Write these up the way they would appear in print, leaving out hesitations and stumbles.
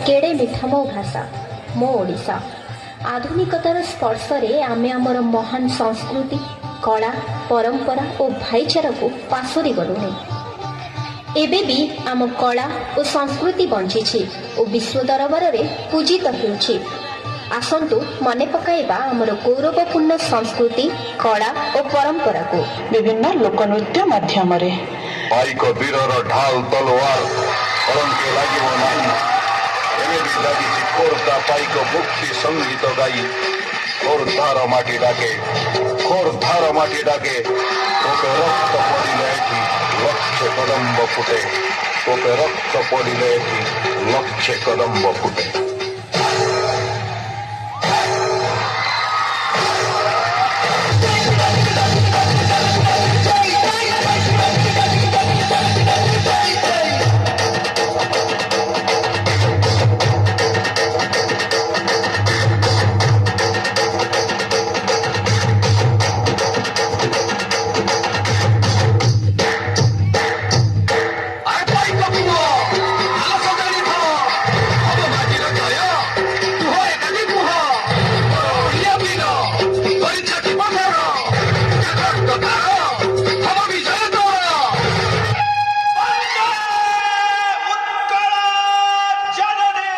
केड़े मिठा मो भाषा मो ओडिशा। आधुनिकतार स्पर्शरे आमे आमर महान संस्कृति कला परंपरा और भाईचारा को पासोरी गलुनी। एबे भी आम कला और संस्कृति बंची और विश्व दरबार में पूजित होउछि। आसंतु मने पकाइबा आमर गौरवपूर्ण संस्कृति कला और परंपरा को विभिन्न लोकनृत्य माध्यम पाइक वीरर ढाल तलवार कलंके लागिब नाही एबे लागिछि खोर्धा पाइक मुक्ति संगीत गाई खोर्धार माटी डाके तोके रक्त पड़िले एठी लक्ष्य कदम्ब फुटे तोके रक्त पड़िले एठी लक्ष्य कदम्ब फुटे।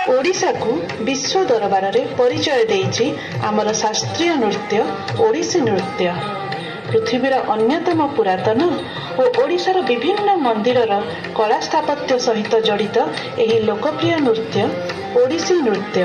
ओडिशा को विश्व दरबार में परिचय देइछि आमर शास्त्रीय नृत्य ओडिसी नृत्य। पृथ्वीर अन्यतम पुरातन और ओडिशार विभिन्न मंदिरर कला स्थापत्य सहित जड़ित एही लोकप्रिय नृत्य ओडिसी नृत्य।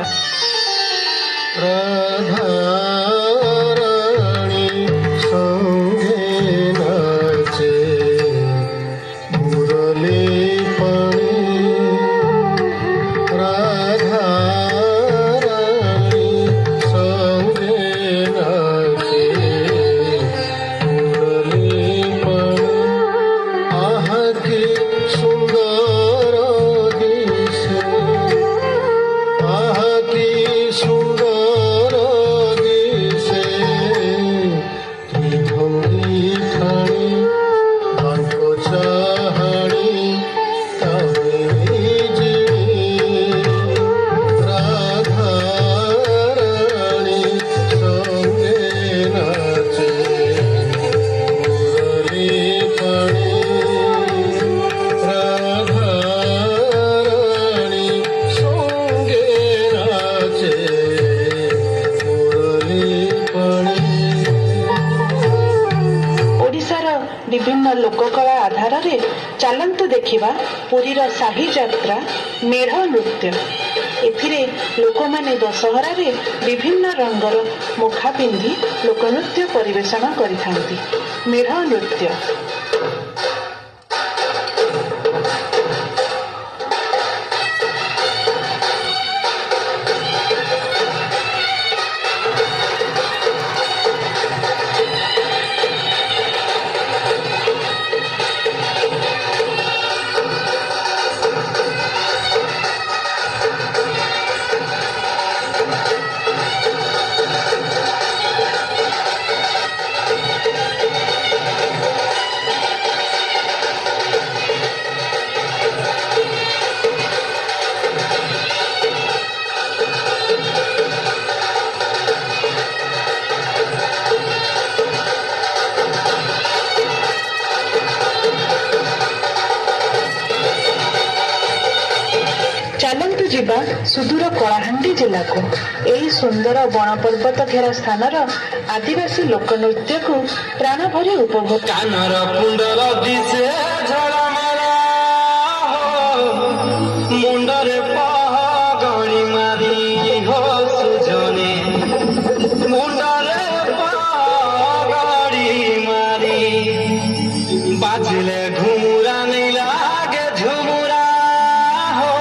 विभिन्न लोककला आधार रे चलंतु देखिबा पुरीर शाही यात्रा मेढ़ नृत्य। एथिरे लोक माने दशहरा रे विभिन्न रंगर मुखा पिंधि लोकनृत्य परिवेषण करिथांती। मेढ़ नृत्य चलंतु जीवा सुदूर कलाहांडी जिला को यही सुंदर बण पर्वत घेरा स्थानर आदिवासी लोकनृत्य को प्राण भरी उपभोग। मुंडरे पगड़ी मारी हो सुजने मुंडरे पगड़ी मारी बाजले घुमुरा नहीं लागे झुमुरा हो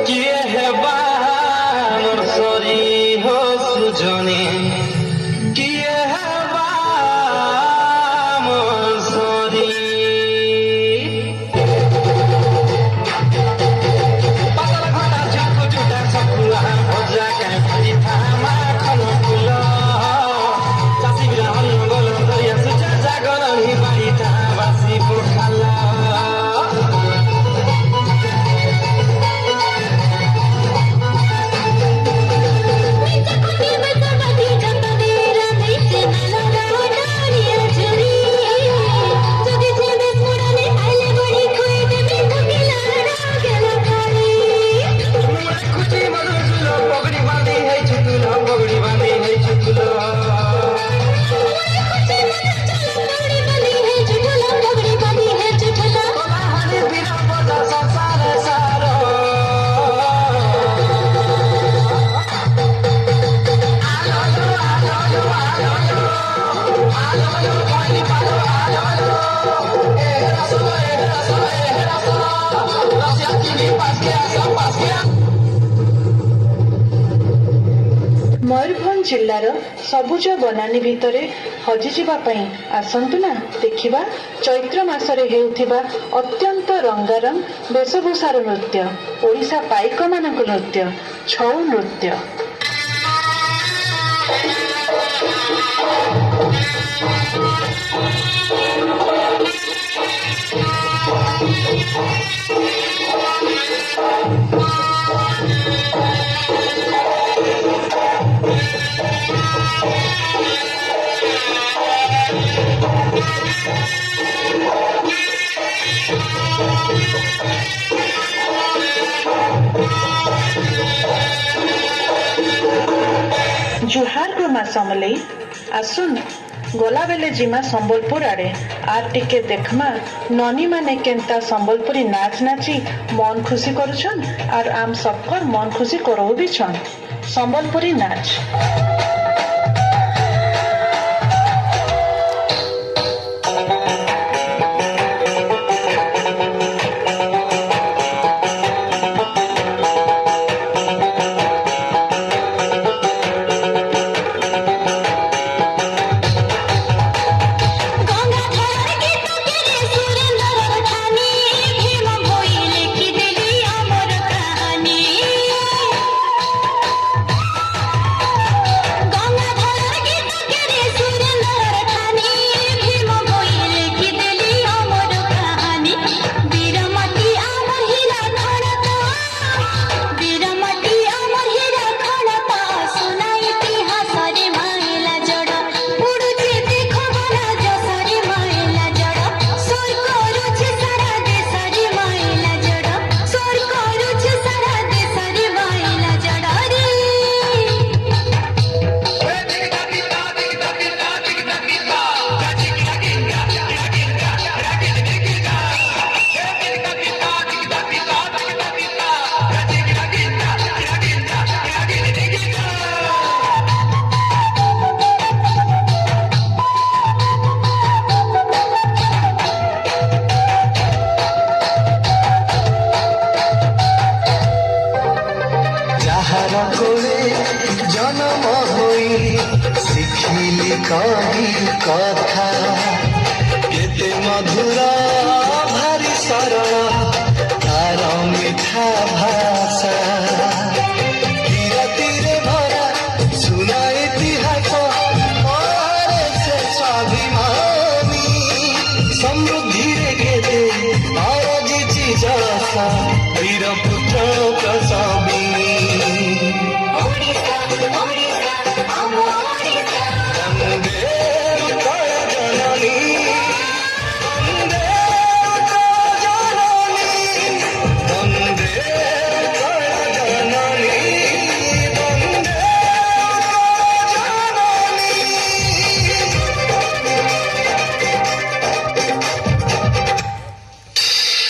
किए है बानर सरी हो सुजने किए है बानर सरी ମୟୂରଭଞ୍ଜ ଜିଲ୍ଲାର ସବୁଜ ବନାନୀ ଭିତରେ ହଜିଯିବା ପାଇଁ ଆସନ୍ତୁ ନା ଦେଖିବା ଚୈତ୍ର ମାସରେ ହେଉଥିବା ଅତ୍ୟନ୍ତ ରଙ୍ଗାରଙ୍ଗ ବେଶଭୂଷାର ନୃତ୍ୟ, ଓଡ଼ିଶା ପାଇକମାନଙ୍କ ନୃତ୍ୟ, ଛଉ ନୃତ୍ୟ। जुहार को माँ समलई आसुन गला बेले जिमा संबलपुर आड़े आर टिके देखमा ननी माने केंता संबलपुरी नाच नाची मन खुशी करुछन आर आम सबकर मन खुशी करौ भी छन। संबलपुरी नाच जन्म होई शिखिली कही कथा केते मधुरा